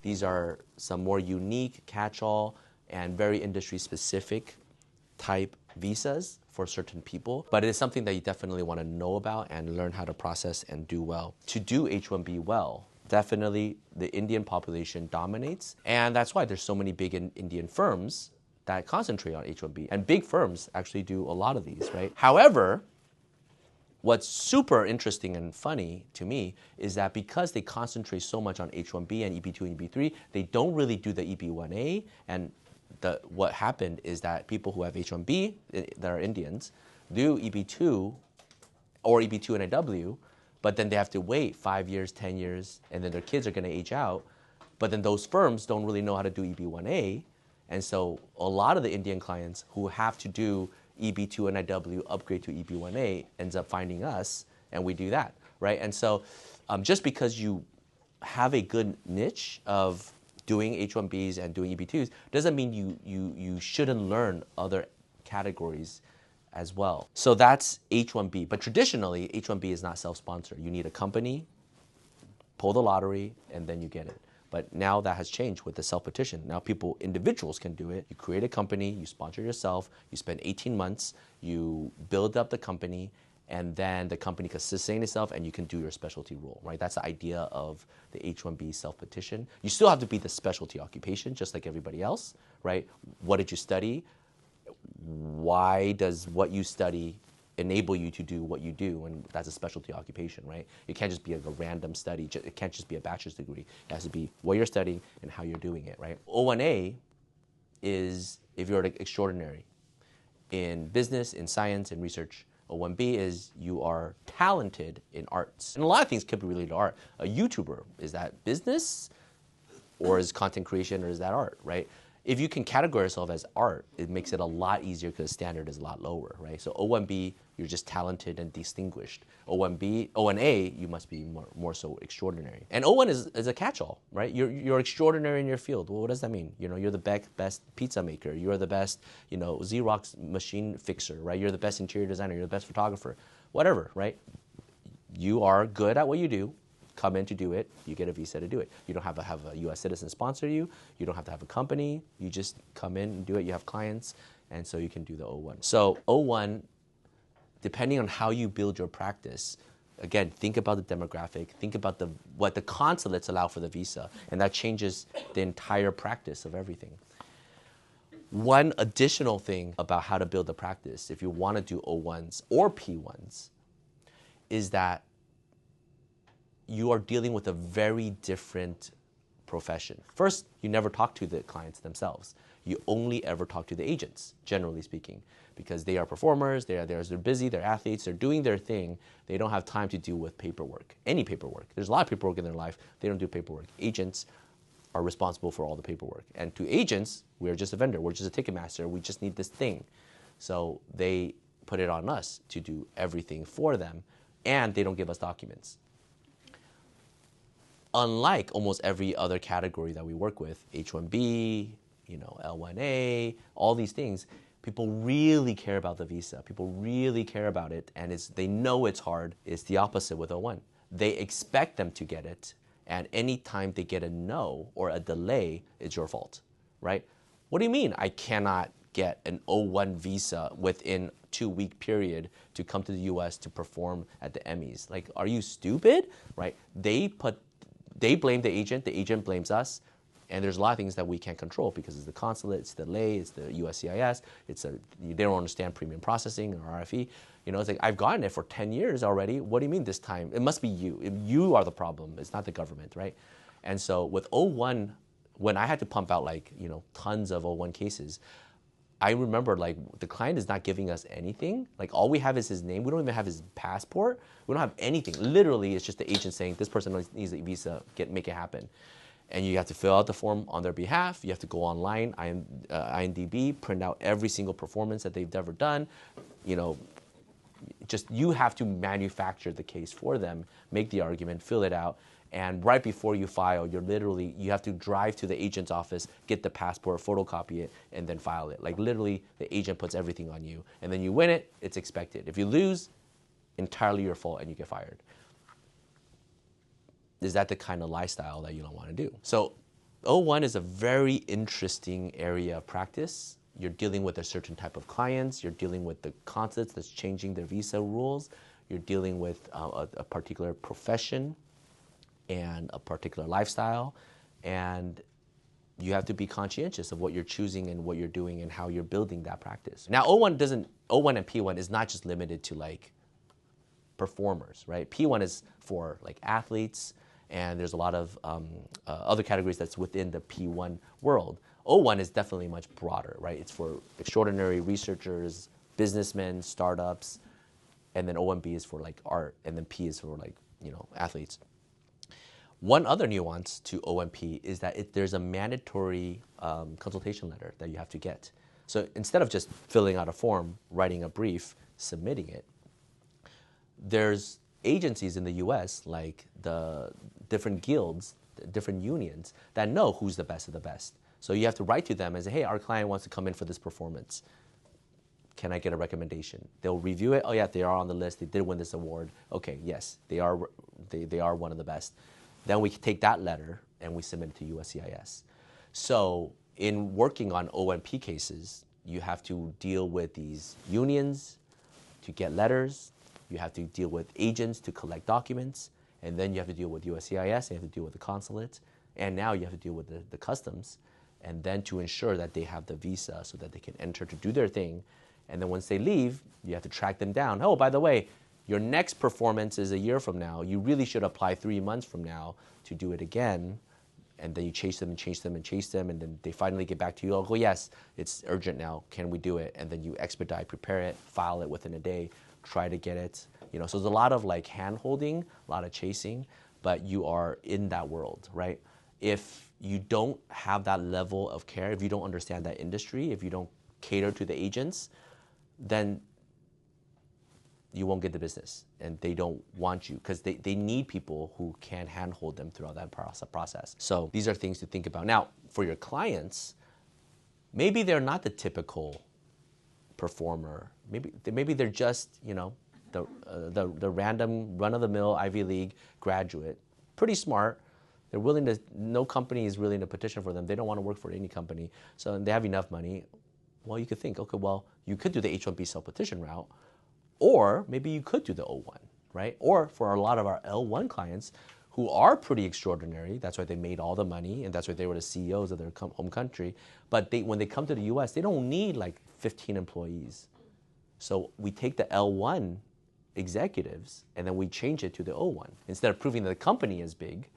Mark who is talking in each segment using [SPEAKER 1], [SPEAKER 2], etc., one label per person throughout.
[SPEAKER 1] These are some more unique, catch-all, and very industry-specific type visas for certain people, but it is something that you definitely want to know about and learn how to process and do well. To do H-1B well, definitely the Indian population dominates, and that's why there's so many big Indian firms that concentrate on H-1B, and big firms actually do a lot of these, right? However, what's super interesting and funny to me is that because they concentrate so much on H-1B and EB-2 and EB-3, they don't really do the EB-1A, and what happened is that people who have H-1B that are Indians do EB-2 or EB-2 and AW, but then they have to wait 5 years, 10 years, and then their kids are going to age out. But then those firms don't really know how to do EB-1A, and so a lot of the Indian clients who have to do EB-2 and IW upgrade to EB-1A ends up finding us, and we do that, right? And so just because you have a good niche of doing H-1Bs and doing EB-2s doesn't mean you shouldn't learn other categories as well. So that's H-1B. But traditionally, H-1B is not self-sponsored. You need a company, pull the lottery, and then you get it. But now that has changed with the self-petition. Now individuals can do it. You create a company, you sponsor yourself, you spend 18 months, you build up the company, and then the company can sustain itself and you can do your specialty role, right? That's the idea of the H-1B self-petition. You still have to be the specialty occupation, just like everybody else, right? What did you study? Why does what you study enable you to do what you do? And that's a specialty occupation, right? It can't just be a random study. It can't just be a bachelor's degree. It has to be what you're studying and how you're doing it, right? O-1A is if you're extraordinary in business, in science, in research. O-1B is you are talented in arts. And a lot of things could be related to art. A YouTuber, is that business or is content creation or is that art, right? If you can categorize yourself as art, it makes it a lot easier because the standard is a lot lower, right? So O-1B, you're just talented and distinguished. O-1A, you must be more so extraordinary. And O-1 is a catch-all, right? You're extraordinary in your field. Well, what does that mean? You know, you're the best pizza maker. You're the best, Xerox machine fixer, right? You're the best interior designer. You're the best photographer. Whatever, right? You are good at what you do. Come in to do it, you get a visa to do it. You don't have to have a US citizen sponsor you. You don't have to have a company. You just come in and do it. You have clients, and so you can do the O-1. So O-1, depending on how you build your practice, again, think about the demographic, think about what the consulates allow for the visa, and that changes the entire practice of everything. One additional thing about how to build a practice, if you want to do O-1s or P-1s, is that you are dealing with a very different profession. First, you never talk to the clients themselves. You only ever talk to the agents, generally speaking, because they are performers, they're busy, they're athletes, they're doing their thing. They don't have time to deal with paperwork, any paperwork. There's a lot of paperwork in their life. They don't do paperwork. Agents are responsible for all the paperwork. And to agents, we're just a vendor. We're just a ticket master. We just need this thing. So they put it on us to do everything for them, and they don't give us documents. Unlike almost every other category that we work with, H-1B, L-1A, all these things, people really care about the visa. People really care about it, and they know it's hard. It's the opposite with O-1. They expect them to get it, and anytime they get a no or a delay, it's your fault, right? What do you mean I cannot get an O-1 visa within 2-week period to come to the US to perform at the Emmys? Like, are you stupid, right? They blame the agent blames us, and there's a lot of things that we can't control because it's the consulate, it's the delay, it's the USCIS, they don't understand premium processing or RFE. It's like, I've gotten it for 10 years already. What do you mean this time? It must be you. You are the problem. It's not the government, right? And so with O-1, when I had to pump out tons of O-1 cases, I remember the client is not giving us anything. All we have is his name. We don't even have his passport. We don't have anything. Literally, it's just the agent saying, this person needs a visa, make it happen. And you have to fill out the form on their behalf. You have to go online, IMDb, print out every single performance that they've ever done. You have to manufacture the case for them, make the argument, fill it out. And right before you file, you have to drive to the agent's office, get the passport, photocopy it, and then file it. Literally, the agent puts everything on you. And then you win it, it's expected. If you lose, entirely your fault and you get fired. Is that the kind of lifestyle that you don't want to do? So O-1 is a very interesting area of practice. You're dealing with a certain type of clients. You're dealing with the consulates that's changing their visa rules. You're dealing with a particular profession and a particular lifestyle. And you have to be conscientious of what you're choosing and what you're doing and how you're building that practice. Now, O-1 and P-1 is not just limited to like performers, right? P-1 is for like athletes, and there's a lot of other categories that's within the P-1 world. O-1 is definitely much broader, right? It's for extraordinary researchers, businessmen, startups, and then O-1B is for like art, and then P is for like, athletes. One other nuance to O-1P is that there's a mandatory consultation letter that you have to get. So instead of just filling out a form, writing a brief, submitting it, there's agencies in the US, like the different guilds, different unions, that know who's the best of the best. So you have to write to them and say, hey, our client wants to come in for this performance. Can I get a recommendation? They'll review it. Oh yeah, they are on the list. They did win this award. Okay, yes, they are one of the best. Then we take that letter and we submit it to USCIS. So in working on O-1P cases, you have to deal with these unions to get letters. You have to deal with agents to collect documents. And then you have to deal with USCIS. You have to deal with the consulate. And now you have to deal with the customs. And then to ensure that they have the visa so that they can enter to do their thing. And then once they leave, you have to track them down. Oh, by the way, your next performance is a year from now. You really should apply 3 months from now to do it again. And then you chase them and chase them and chase them. And then they finally get back to you. Oh, go, yes, it's urgent now. Can we do it? And then you expedite, prepare it, file it within a day, try to get it. So there's a lot of like hand-holding, a lot of chasing, but you are in that world, right? If you don't have that level of care, if you don't understand that industry, if you don't cater to the agents, then you won't get the business, and they don't want you because they need people who can handhold them throughout that process. So these are things to think about. Now, for your clients, maybe they're not the typical performer. Maybe they're just, the random run-of-the-mill Ivy League graduate, pretty smart. They're willing to, no company is willing to petition for them. They don't want to work for any company. So they have enough money. Well, you could think, okay, well, you could do the H-1B self-petition route, or maybe you could do the O-1, right? Or for a lot of our L-1 clients who are pretty extraordinary, that's why they made all the money, and that's why they were the CEOs of their home country. But when they come to the US, they don't need like 15 employees. So we take the L1 executives and then we change it to the O1. Instead of proving that the company is big,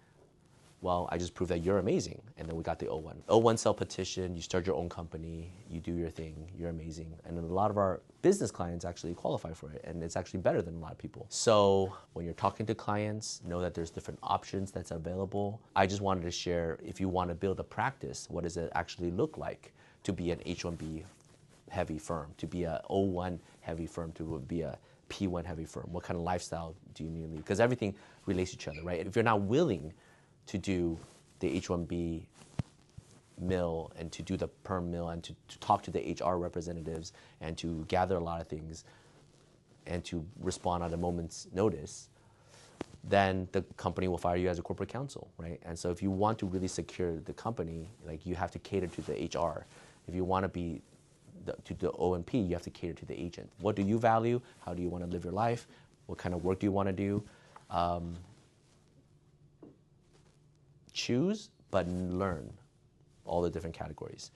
[SPEAKER 1] well, I just proved that you're amazing. And then we got the O1. O1 self-petition, you start your own company, you do your thing, you're amazing. And then a lot of our business clients actually qualify for it, and it's actually better than a lot of people. So when you're talking to clients, know that there's different options that's available. I just wanted to share, if you want to build a practice, what does it actually look like to be an H-1B heavy firm, to be a O1 heavy firm, to be a P-1 heavy firm? What kind of lifestyle do you need to lead? Because everything relates to each other, right? If you're not willing to do the H-1B mill and to do the perm mill and to talk to the HR representatives and to gather a lot of things and to respond at a moment's notice, then the company will fire you as a corporate counsel, right? And so if you want to really secure the company, like, you have to cater to the HR. If you want to be to the O&P, you have to cater to the agent. What do you value? How do you want to live your life? What kind of work do you want to do? Choose, but learn all the different categories.